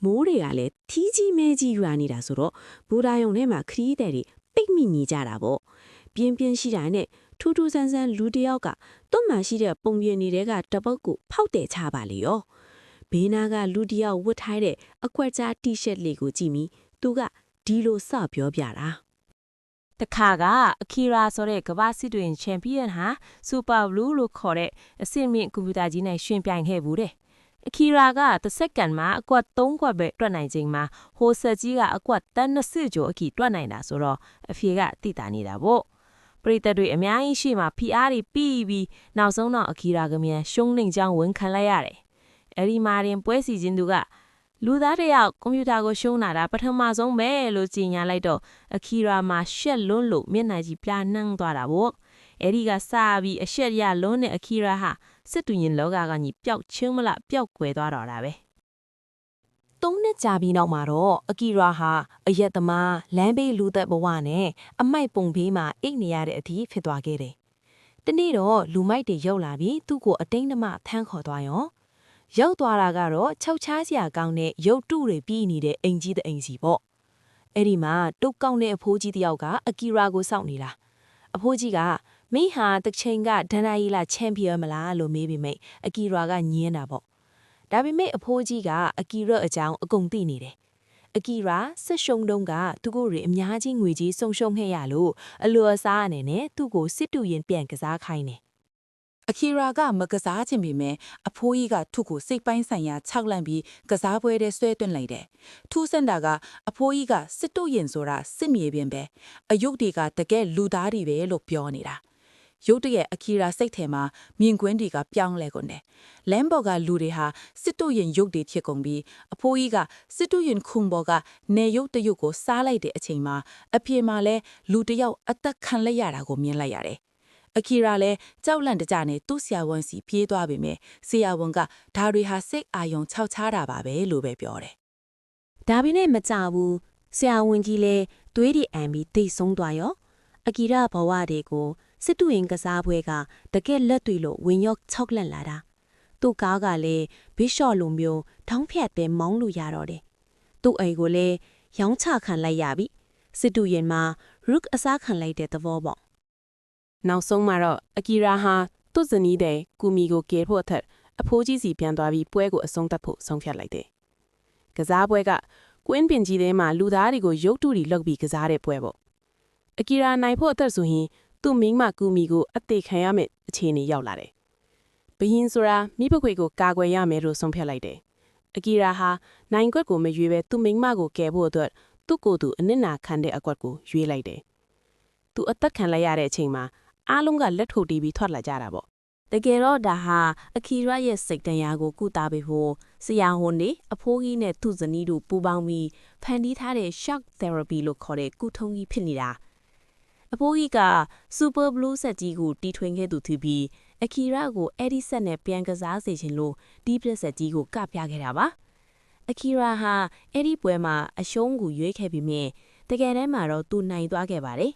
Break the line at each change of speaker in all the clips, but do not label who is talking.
မိုးတွေကလည်းထီးကြီးမဲကြီးရွာနေတာဆိုတော့ဘူရာယုံထဲမှာခရီးသည်တွေပိတ်မိနေကြတာပေါ့ပြင်းပြင်းရှိတာနဲ့ထူးထူးဆန်းဆန်းလူတယောက်ကတွန့်မှရှိတဲ့ပုံပြင်တွေကတပုတ်ကိုဖောက်တယ်ချပါလေရောဘေးနာကလူတယောက်ဝတ်ထားတဲ့အကွက်ကြားတီရှပ်လေးကိုကြည့်ပြီးသူကဒီလိုစပြောပြတာ
တခါကအကီရာဆိုတဲ့ကမ္ဘာစစ်တွင်ချန်ပီယံဟာစူပါဘလူးလို့ခေါ်တဲ့အဆင့်မြင့်ကွန်ပျူတာကြီးနဲ့ရှင်ပြိုင်ခဲ့ဘူးတဲ့အကီရာကတစ်စက္ကန့်မှာအကွက်3ကွက်ပဲတွက်နိုင်ချိန်မှာဟိုဆက်ကြီးကအကွက်တန်း20ကျော်အထိတွက်နိုင်တာဆိုတော့အဖေကသိတာနေတာပေါ့ပရိသတ်တွေအများကြီးရှိမှဖိအားတွေပြီးနောက်ဆုံးတော့အကီရာကမြန်ရှုံးနေကြောင်းဝန်ခံလိုက်ရတယ်အဲ့ဒီမှာရင်ပွဲစီခြင်းသူကလူသားတယောက်ကွန်ပျူတာကိုရှုံးတာပထမဆုံးပဲလို့ကြီးညာလိုက်တော့အခီရာမှာရှက်လွန်းလို့မျက်နှာကြီးပြာနှံ့သွားတာပေါ့အဲ့ဒီကစပြီးအရှက်ရလွန်းတဲ့အခီရာဟာစစ်တူရင်လောကကကြီးပျောက်ချင်းမလားပျောက်ကွယ်သွားတော့တာပဲ
3နှစ်ကြာပြီးနောက်မှာတော့အကီရာဟာအရက်သမားလမ်းဘေးလူသက်ဘဝနဲ့အမိုက်ပုံဘေးမှာအိတ်နေရတဲ့အထိဖြစ်သွားခဲ့တယ်တနေ့တော့လူမိုက်တွေရောက်လာပြီးသူ့ကိုအတိတ်ဓမ္မဖမ်းခေါ်သွားရောရောက်သွားတာကတော့ခြောက်ချားစရာကောင်းတဲ့ရုပ်တုတွေပြီးနေတဲ့အင်ကြီးတဲ့အင်စီပေါ့အဲ့ဒီမှာတုတ်ကောက်တဲ့အဖိုးကြီးတယောက်ကအကီရာကိုစောင့်နေတာအဖိုးကြီးကမင်းဟာတစ်ချိန်ကဒန်နာယီလာချန်ပီယံမလားလို့မေးပြီးမိတ်အကီရာကညင်းတာပေါ့ဒါပေမဲ့အဖိုးကြီးကအကီရာအကြောင်းအကုန်သိနေတယ်အကီရာဆက်ရှုံတုံးကသူကိုယ်ရအများကြီးငွေကြီးဆုံရှုံခဲ့ရလို့အလိုအစားအနေနဲ့သူ့ကိုစစ်တူရင်ပြန်ကစားခိုင်းတယ်
အခီရာကမကစားချင်ပေမဲ့အဖိုးကြီးကထုကိုစိတ်ပိုင်းဆိုင်ရာခြောက်လန့်ပြီးကစားပွဲထဲဆွဲသွင်းလိုက်တယ်။ထူးဆန်းတာကအဖိုးကြီးကစစ်တို့ရင်ဆိုတာစစ်မြေပြင်ပဲအယုတ်တွေကတကယ်လူသားတွေပဲလို့ပြောနေတာ။ရုတ်တရက်အခီရာစိတ်ထဲမှာမြင်ကွင်းတွေကပြောင်းလဲကုန်တယ်။လမ်းပေါ်ကလူတွေဟာစစ်တို့ရင်ရုပ်တွေဖြစ်ကုန်ပြီးအဖိုးကြီးကစစ်တို့ရင်ခုံပေါ်ကနေရုပ်တရုပ်ကိုစားလိုက်တဲ့အချိန်မှာအဖေမှာလဲလူတယောက်အသက်ခံလိုက်ရတာကိုမြင်လိုက်ရတယ်။အခီရာလည်းကြောက်လန့်တကြနဲ့သူ့ဆရာဝန်စီပြေးသွားပေမဲ့ဆရာဝန်ကဒါတွေဟာစိတ်အာယုံခြောက်ခြားတာပါပဲလို့ပဲပြောတယ်
။ဒါပေမဲ့မကြဘူးဆရာဝန်ကြီးလည်းသွေးတွေအန်ပြီးတိတ်ဆုံးသွားရောအကီရာဘဝတွေကိုစစ်တူရင်ကစားပွဲကတကယ်လက်တွေလို့ဝင်ရောက်ခြောက်လန့်လာတာသူ့ကားကလည်းဘီရှော့လိုမျိုးထောင်းဖြတ်တဲ့မောင်းလို့ရတော့တယ်သူ့အိမ်ကိုလည်းရောင်းချခံလိုက်ရပြီစစ်တူရင်မှာရုတ်အစားခံလိုက်တဲ့သဘောပေါ့
နောက်ဆုံးမှာတော့အကီရာဟာသူ့ဇနီးတဲ့ကူမီကိုကယ်ဖို့အထက်အဖိုးကြီးစီပြန်သွားပြီးပွဲကိုအဆုံးသတ်ဖို့ဆုံးဖြတ်လိုက်တယ်။ကစားပွဲကကွင်းပင်ကြီးထဲမှာလူသားတွေကိုရုပ်တုတွေလောက်ပြီးကစားတဲ့ပွဲပေါ့။အကီရာနိုင်ဖို့အသက်ဆိုရင်သူ့မိန်းမကူမီကိုအသေးခံရမယ့်အခြေအနေရောက်လာတယ်။ဘယင်းဆိုတာမိဘခွေကိုကာကွယ်ရမယ်လို့ဆုံးဖြတ်လိုက်တယ်။အကီရာဟာနိုင်ကွက်ကိုမရွေးပဲသူ့မိန်းမကိုကယ်ဖို့အတွက်သူ့ကိုယ်သူအနစ်နာခံတဲ့အကွက်ကိုရွေးလိုက်တယ်။သူအသက်ခံလိုက်ရတဲ့အချိန်မှာအားလုံးကလက်ထုတ်တီးပြီးထွက်လာကြတာပေါ့
တကယ်တော့ဒါဟာအခီရာရဲ့စိတ်တရားကိုကုသပေးဖို့ဆရာဝန်တွေအဖိုးကြီးနဲ့သူ့ဇနီးတို့ပူးပေါင်းပြီးဖန်တီးထားတဲ့ shock therapy လို့ခေါ်တဲ့ကုထုံးကြီးဖြစ်နေတာအဖိုးကြီးက super blue ဆက်ကြီးကိုတီထွင်ခဲ့သူဖြစ်ပြီးအခီရာကိုအဲ့ဒီဆက်နဲ့ပြန်ကစားစေချင်လို့ဒီပြက်ဆက်ကြီးကိုကပြခဲ့တာပါအခီရာဟာအဲ့ဒီပွဲမှာအရှုံးကိုရွေးခဲ့ပြီးမြင်တကယ်တမ်းမှာတော့သူနိုင်သွားခဲ့ပါတယ်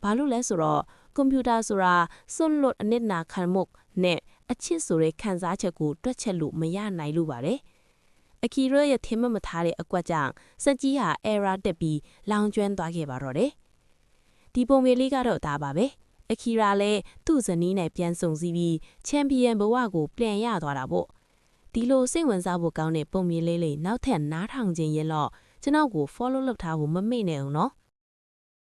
ဘာလို့လဲဆိုတော့ကွန်ပျူတာဆိုတာစွန့်လွတ်အနစ်နာခံမှုနဲ့အချစ်ဆိုတဲ့ခံစားချက်ကိုတွက်ချက်လို့မရနိုင်လို့ပါတယ်။အခီရာရဲ့ထင်မှတ်မထားတဲ့အကွက်ကြောင့်စက်ကြီးဟာ error တက်ပြီးလောင်ကျွမ်းသွားခဲ့ပါတော့တယ်။ဒီပုံမေးလေးကတော့ဒါပါပဲ။အခီရာလည်းသူ့ဇနီးနဲ့ပြန်ဆုံစည်းပြီးချန်ပီယံဘဝကိုပြန်ရသွားတာပေါ့။ဒီလိုစိတ်ဝင်စားဖို့ကောင်းတဲ့ပုံမေးလေးနောက်ထပ်နားထောင်ခြင်းရင်တော့ကျွန်တော်ကို follow လုပ်ထားဖို့မမေ့နဲ့ဦးနော်။